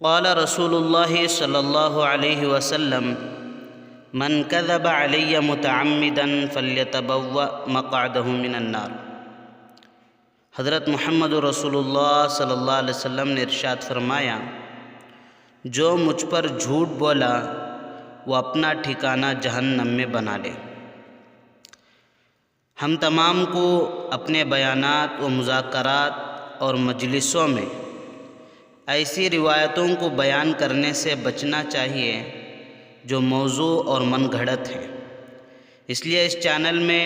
قال رسول اللہ صلی اللہ علیہ وسلم من کذب علی متعمدا فلیتبوأ مقعدہ من النار۔ حضرت محمد رسول اللہ صلی اللہ علیہ وسلم نے ارشاد فرمایا، جو مجھ پر جھوٹ بولا وہ اپنا ٹھکانہ جہنم میں بنا لے۔ ہم تمام کو اپنے بیانات و مذاکرات اور مجلسوں میں ایسی روایتوں کو بیان کرنے سے بچنا چاہیے جو موضوع اور من گھڑت ہیں۔ اس لیے اس چینل میں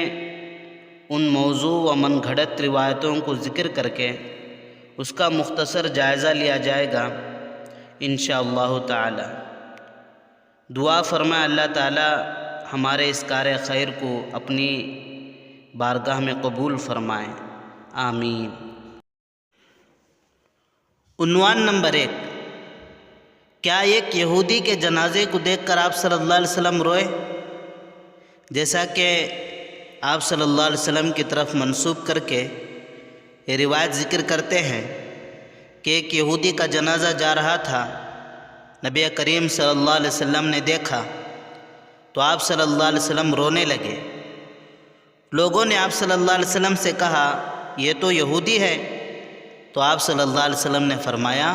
ان موضوع و من گھڑت روایتوں کو ذکر کر کے اس کا مختصر جائزہ لیا جائے گا انشاءاللہ تعالی۔ دعا فرمائے اللہ تعالی ہمارے اس کار خیر کو اپنی بارگاہ میں قبول فرمائیں، آمین۔ عنوان نمبر 1، کیا ایک یہودی کے جنازے کو دیکھ کر آپ صلی اللہ علیہ وسلم روئے؟ جیسا کہ آپ صلی اللہ علیہ وسلم کی طرف منسوب کر کے یہ روایت ذکر کرتے ہیں کہ ایک یہودی کا جنازہ جا رہا تھا، نبی کریم صلی اللہ علیہ وسلم نے دیکھا تو آپ صلی اللہ علیہ وسلم رونے لگے۔ لوگوں نے آپ صلی اللہ علیہ وسلم سے کہا یہ تو یہودی ہے، تو آپ صلی اللہ علیہ وسلم نے فرمایا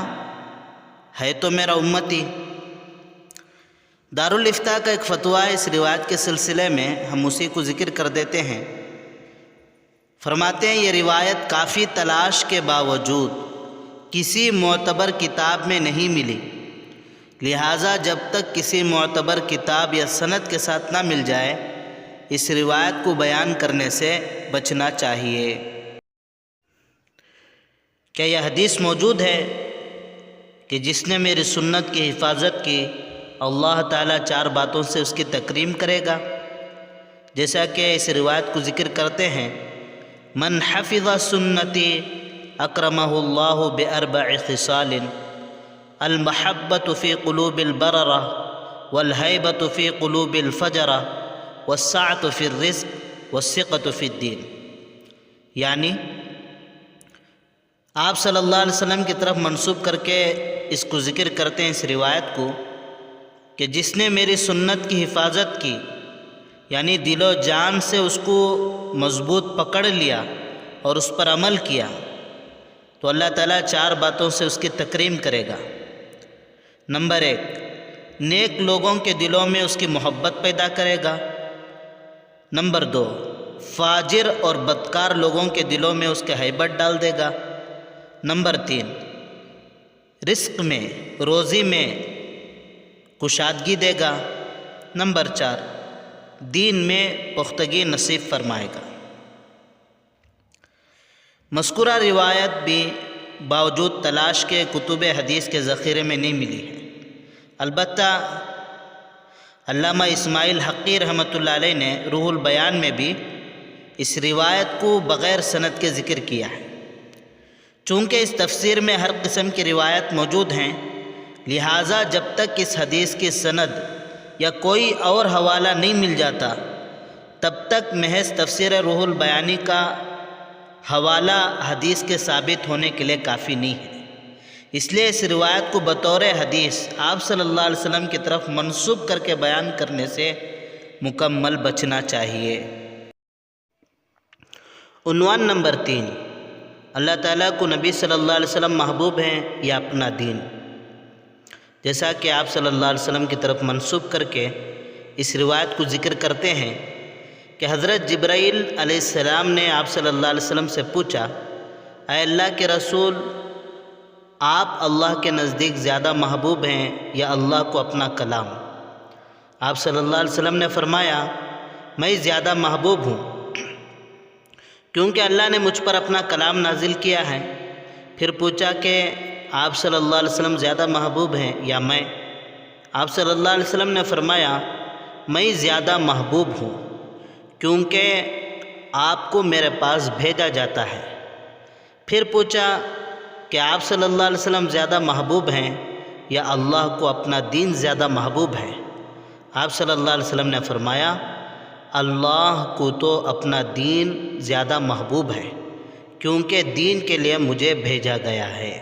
ہے تو میرا امتی۔ دارالافتاء کا ایک فتویٰ اس روایت کے سلسلے میں ہم اسی کو ذکر کر دیتے ہیں۔ فرماتے ہیں یہ روایت کافی تلاش کے باوجود کسی معتبر کتاب میں نہیں ملی، لہٰذا جب تک کسی معتبر کتاب یا سند کے ساتھ نہ مل جائے اس روایت کو بیان کرنے سے بچنا چاہیے۔ کیا یہ حدیث موجود ہے کہ جس نے میری سنت کی حفاظت کی اللہ تعالیٰ 4 باتوں سے اس کی تکریم کرے گا؟ جیسا کہ اس روایت کو ذکر کرتے ہیں، من حفظ سنتی اکرمہ اللہ ب4 خصال، المحبۃ فی قلوب البررہ، والہیبۃ فی قلوب الفجرہ، والسعۃ فی الرزق، والثقۃ فی الدین۔ یعنی آپ صلی اللہ علیہ وسلم کی طرف منسوب کر کے اس کو ذکر کرتے ہیں اس روایت کو کہ جس نے میری سنت کی حفاظت کی، یعنی دل و جان سے اس کو مضبوط پکڑ لیا اور اس پر عمل کیا، تو اللہ تعالیٰ 4 باتوں سے اس کی تکریم کرے گا۔ نمبر 1، نیک لوگوں کے دلوں میں اس کی محبت پیدا کرے گا۔ نمبر 2، فاجر اور بدکار لوگوں کے دلوں میں اس کے ہیبت ڈال دے گا۔ نمبر 3، رزق میں، روزی میں کشادگی دے گا۔ نمبر 4، دین میں پختگی نصیب فرمائے گا۔ مذکورہ روایت بھی باوجود تلاش کے کتب حدیث کے ذخیرے میں نہیں ملی ہے، البتہ علامہ اسماعیل حقی رحمۃ اللہ علیہ نے روح البیان میں بھی اس روایت کو بغیر سند کے ذکر کیا ہے۔ چونکہ اس تفسیر میں ہر قسم کی روایت موجود ہیں، لہٰذا جب تک اس حدیث کی سند یا کوئی اور حوالہ نہیں مل جاتا تب تک محض تفسیر روح البیانی کا حوالہ حدیث کے ثابت ہونے کے لیے کافی نہیں ہے۔ اس لیے اس روایت کو بطور حدیث آپ صلی اللہ علیہ وسلم کی طرف منسوب کر کے بیان کرنے سے مکمل بچنا چاہیے۔ عنوان نمبر 3، اللہ تعالیٰ کو نبی صلی اللہ علیہ وسلم محبوب ہیں یا اپنا دین؟ جیسا کہ آپ صلی اللہ علیہ وسلم کی طرف منسوب کر کے اس روایت کو ذکر کرتے ہیں کہ حضرت جبرائیل علیہ السلام نے آپ صلی اللہ علیہ وسلم سے پوچھا، اے اللہ کے رسول، آپ اللہ کے نزدیک زیادہ محبوب ہیں یا اللہ کو اپنا کلام؟ آپ صلی اللہ علیہ وسلم نے فرمایا میں زیادہ محبوب ہوں، کیونکہ اللہ نے مجھ پر اپنا کلام نازل کیا ہے۔ پھر پوچھا کہ آپ صلی اللہ علیہ وسلم زیادہ محبوب ہیں یا میں؟ آپ صلی اللہ علیہ وسلم نے فرمایا میں زیادہ محبوب ہوں، کیونکہ آپ کو میرے پاس بھیجا جاتا ہے۔ پھر پوچھا کہ آپ صلی اللہ علیہ وسلم زیادہ محبوب ہیں یا اللہ کو اپنا دین زیادہ محبوب ہے؟ آپ صلی اللہ علیہ وسلم نے فرمایا اللہ کو تو اپنا دین زیادہ محبوب ہے، کیونکہ دین کے لیے مجھے بھیجا گیا ہے۔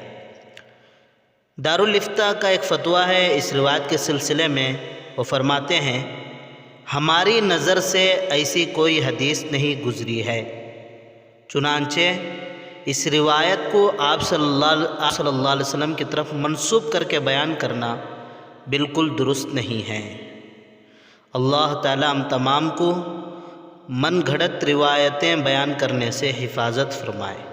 دارالفتہ کا ایک فتویٰ ہے اس روایت کے سلسلے میں، وہ فرماتے ہیں ہماری نظر سے ایسی کوئی حدیث نہیں گزری ہے، چنانچہ اس روایت کو آپ صلی اللہ علیہ وسلم کی طرف منسوب کر کے بیان کرنا بالکل درست نہیں ہے۔ اللہ تعالیٰ ہم تمام کو من گھڑت روایتیں بیان کرنے سے حفاظت فرمائے۔